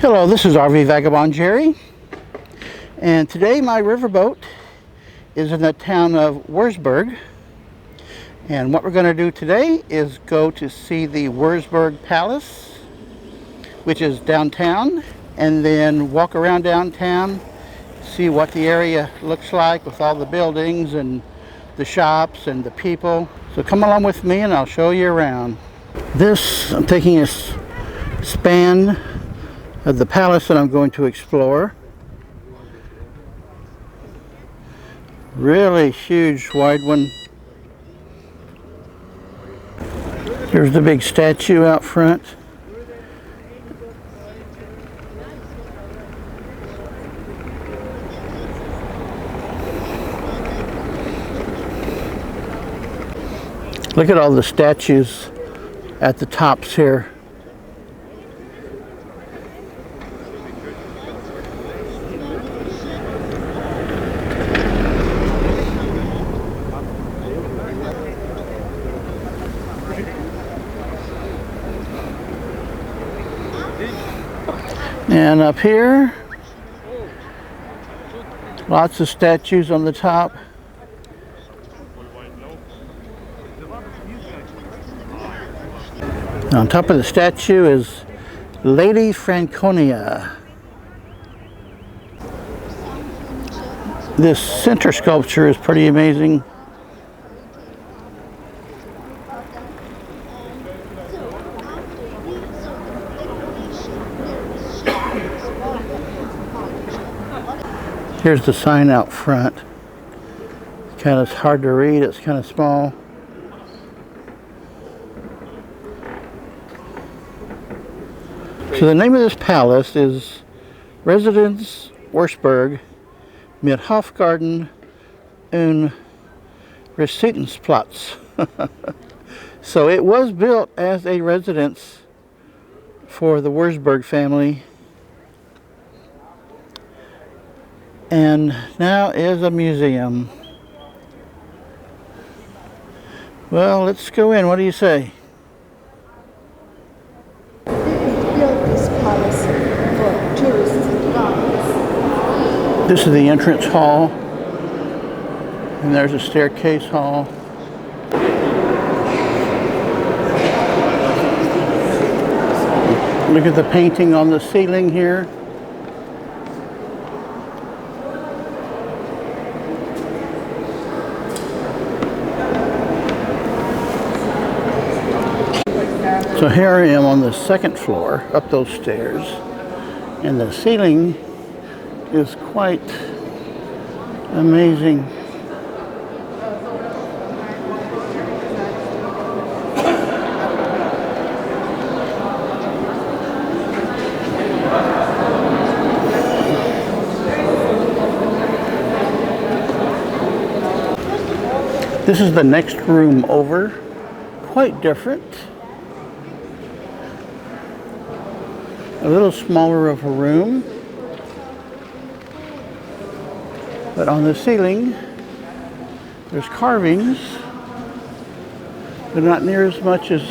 Hello, this is RV Vagabond Jerry, and today my riverboat is in the town of Wurzburg, and what we're going to do today is go to see the Wurzburg Palace, which is downtown, and then walk around downtown, see what the area looks like with all the buildings and the shops and the people. So come along with me and I'll show you around. I'm taking a span of the palace that I'm going to explore. Really huge, wide one. Here's the big statue out front. Look at all the statues at the tops here. And up here, lots of statues on the top. On top of the statue is Lady Franconia. This center sculpture is pretty amazing. Here's the sign out front. Kind of hard to read, it's kind of small. So the name of this palace is Residenz Wurzburg mit Hofgarten und Residensplatz. So it was built as a residence for the Wurzburg family, and now is a museum. Well, let's go in. What do you say? They built this palace for tourists and guides. This is the entrance hall, and there's a staircase hall. Look at the painting on the ceiling here. So here I am on the second floor, up those stairs, and the ceiling is quite amazing. This is the next room over, quite different. A little smaller of a room, but on the ceiling there's carvings, but not near as much as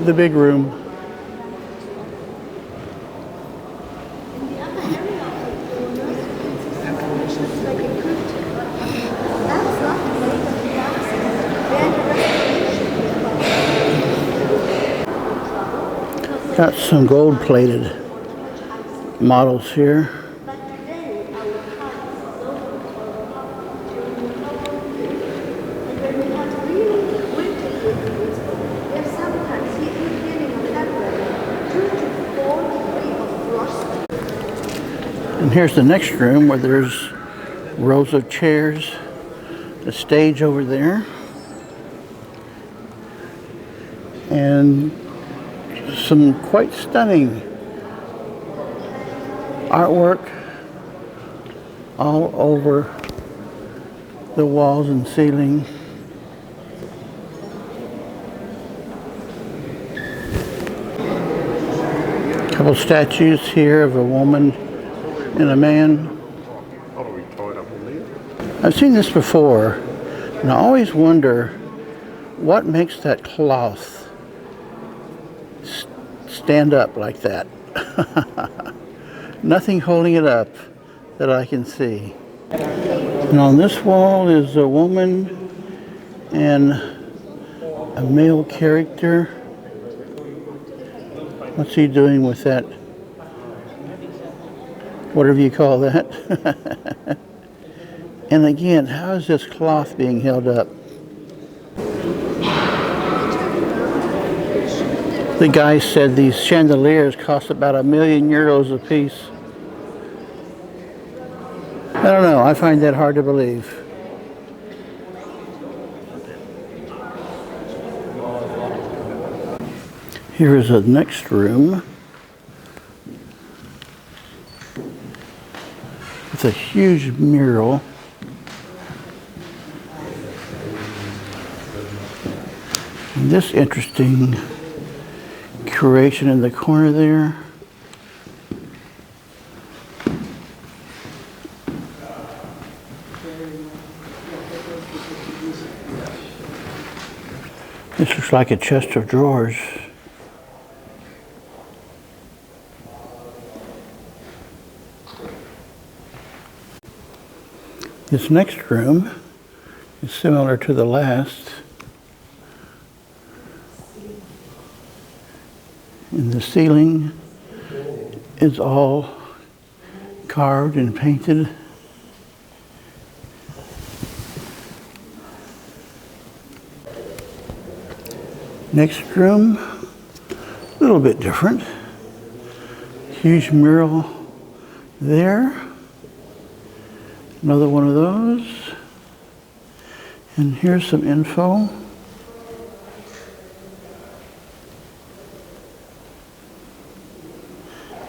the big room. Got some gold-plated models here. And here's the next room where there's rows of chairs, the stage over there, and some quite stunning artwork all over the walls and ceiling. A couple statues here of a woman and a man. I've seen this before, and I always wonder what makes that cloth stand up like that. Nothing holding it up that I can see. And on this wall is a woman and a male character. What's he doing with that? Whatever you call that. And again, how is this cloth being held up? The guy said these chandeliers cost about €1,000,000 a piece. I don't know, I find that hard to believe. Here is the next room with a huge mural. And this interesting curation in the corner there. This looks like a chest of drawers. This next room is similar to the last. And the ceiling is all carved and painted. Next room, a little bit different. Huge mural there. Another one of those. And here's some info.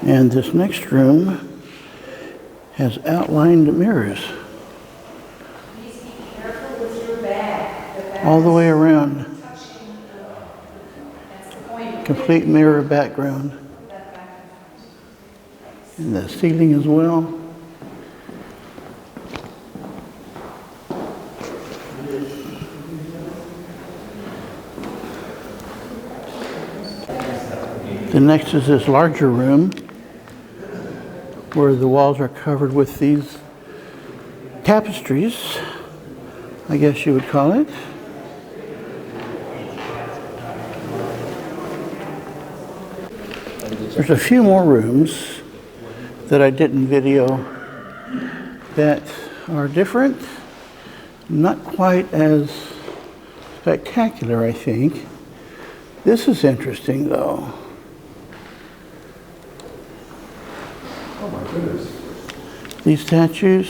And this next room has outlined mirrors all the way around. Complete mirror background. And the ceiling as well. The next is this larger room where the walls are covered with these tapestries, I guess you would call it. There's a few more rooms that I didn't video that are different, not quite as spectacular, I think. This is interesting though. Oh my goodness. These statues.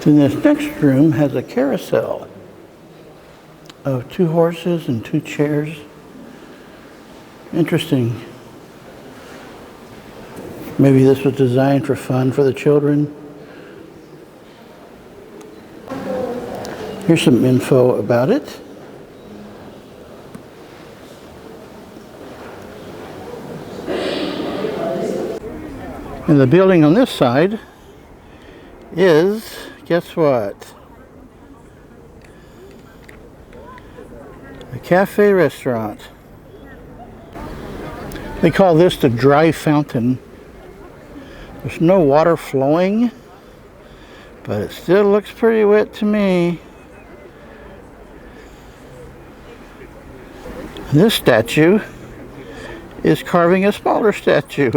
Then this next room has a carousel of 2 horses and 2 chairs. Interesting. Maybe this was designed for fun for the children. Here's some info about it. And the building on this side is, guess what? A cafe restaurant. They call this the dry fountain. There's no water flowing, but it still looks pretty wet to me. This statue is carving a smaller statue.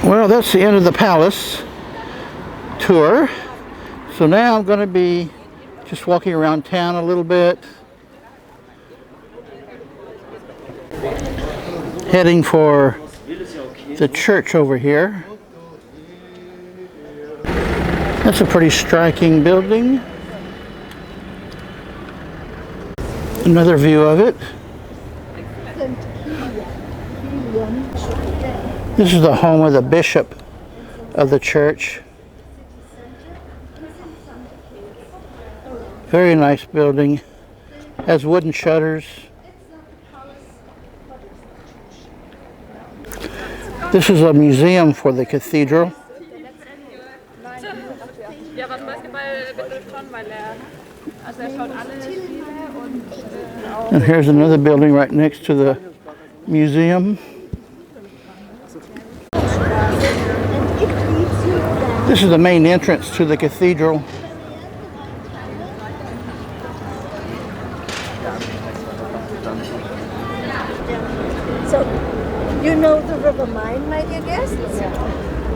Well, that's the end of the palace tour. So now I'm going to be just walking around town a little bit, heading for the church over here. That's a pretty striking building. Another view of it. This is the home of the bishop of the church. Very nice building. Has wooden shutters. This is a museum for the cathedral. Ja, was Basketball betrifft schon, weil also schaut alle Spiele und auch. And here's another building right next to the museum. This is the main entrance to the cathedral. So, you know the River Main, my dear guests?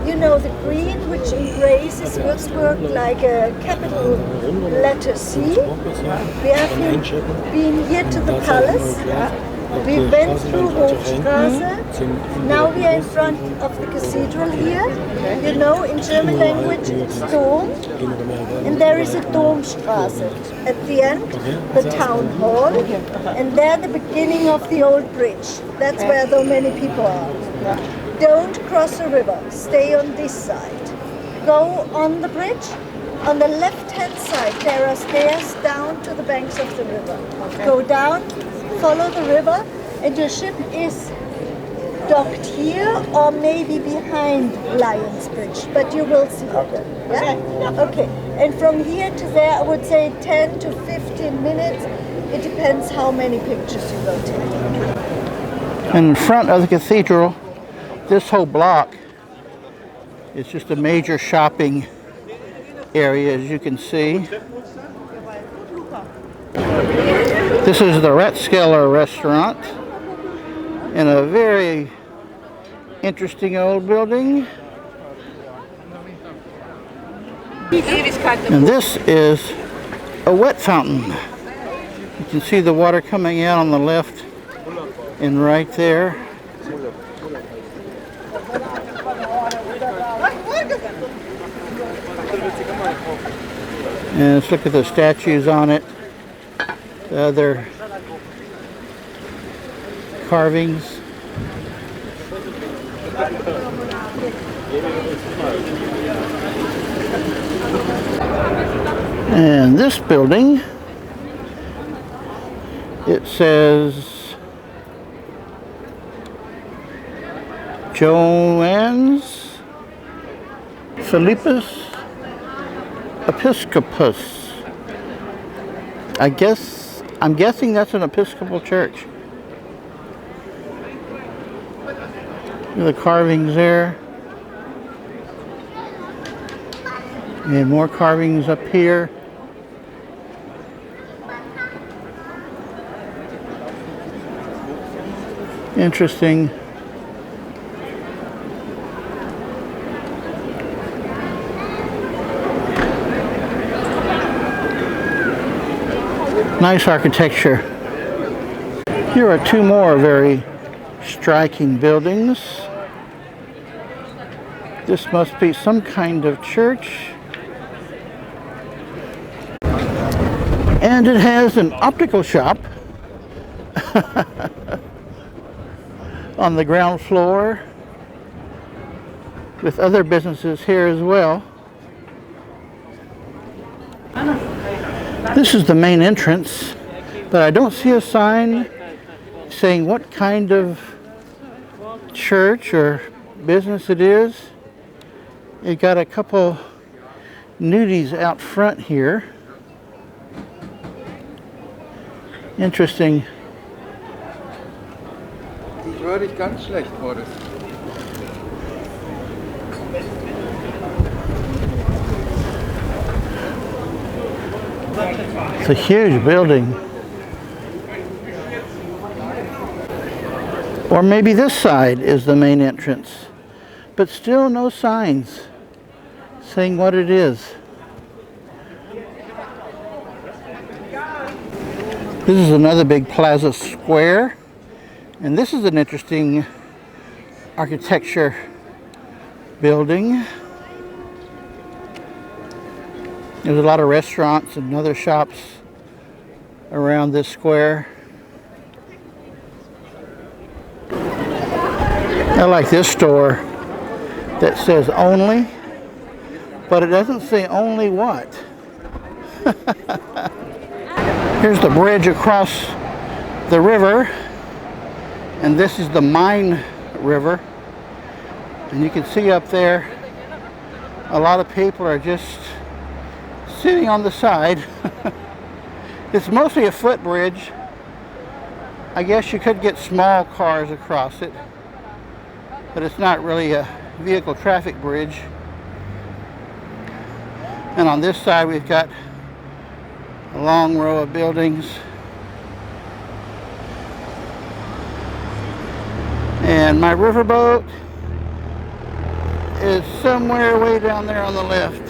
You know the green, which embraces Wurzburg like a capital letter C. We have been here to the palace. We went through Hofstraße. Now we are in front of the cathedral here. You know, in German language, it's Dom. And there is a Domstraße. At the end, the town hall. And there, the beginning of the old bridge. That's where so many people are. Don't cross the river. Stay on this side. Go on the bridge. On the left-hand side, there are stairs down to the banks of the river. Go down, follow the river, and your ship is docked here or maybe behind Lions Bridge, but you will see it. Yeah? Okay. And from here to there, I would say 10 to 15 minutes. It depends how many pictures you will take. In front of the cathedral, this whole block is just a major shopping area, as you can see. This is the Rathskeller restaurant in a very interesting old building. And this is a wet fountain. You can see the water coming out on the left and right there. And let's look at the statues on it, the other carvings. And this building, it says Joannes Philippus Episcopus. I'm guessing that's an Episcopal church. Look at the carvings there. And more carvings up here. Interesting. Nice architecture. Here are two more very striking buildings. This must be some kind of church. And it has an optical shop on the ground floor with other businesses here as well. This is the main entrance, but I don't see a sign saying what kind of church or business it is. It got a couple nudies out front here. Interesting. Ich höre dich ganz schlecht, Boris. It's a huge building. Or maybe this side is the main entrance, but still no signs saying what it is. This is another big plaza square, and this is an interesting architecture building. There's a lot of restaurants and other shops around this square. I like this store that says only, but it doesn't say only what. Here's the bridge across the river, and this is the Main River. And you can see up there a lot of people are just sitting on the side. It's mostly a footbridge. I guess you could get small cars across it, but it's not really a vehicle traffic bridge. And on this side we've got a long row of buildings. And my riverboat is somewhere way down there on the left.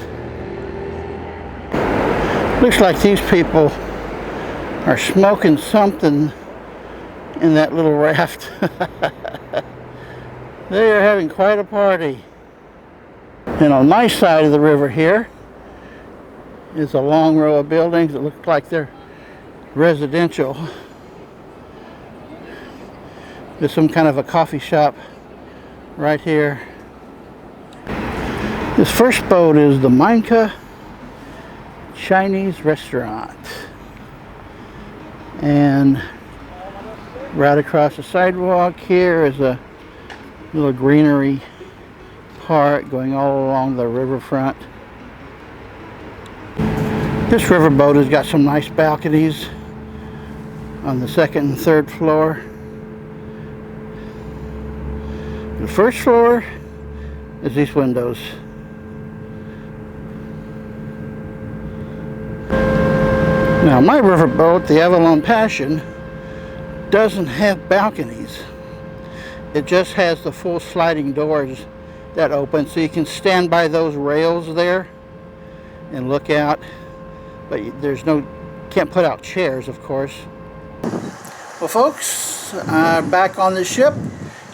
Looks like these people are smoking something in that little raft. They are having quite a party. And on my side of the river here is a long row of buildings that look like they're residential. There's some kind of a coffee shop right here. This first boat is the Minka Chinese restaurant. And right across the sidewalk here is a little greenery park going all along the riverfront. This riverboat has got some nice balconies on the second and third floor. The first floor is these windows. Now my riverboat, the Avalon Passion, doesn't have balconies. It just has the full sliding doors that open, so you can stand by those rails there and look out. But there's no, can't put out chairs, of course. Well folks, back on the ship,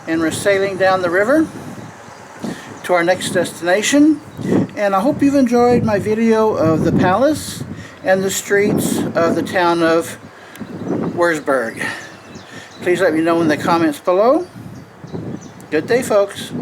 and we're sailing down the river to our next destination. And I hope you've enjoyed my video of the palace and the streets of the town of Wurzburg. Please let me know in the comments below. Good day, folks.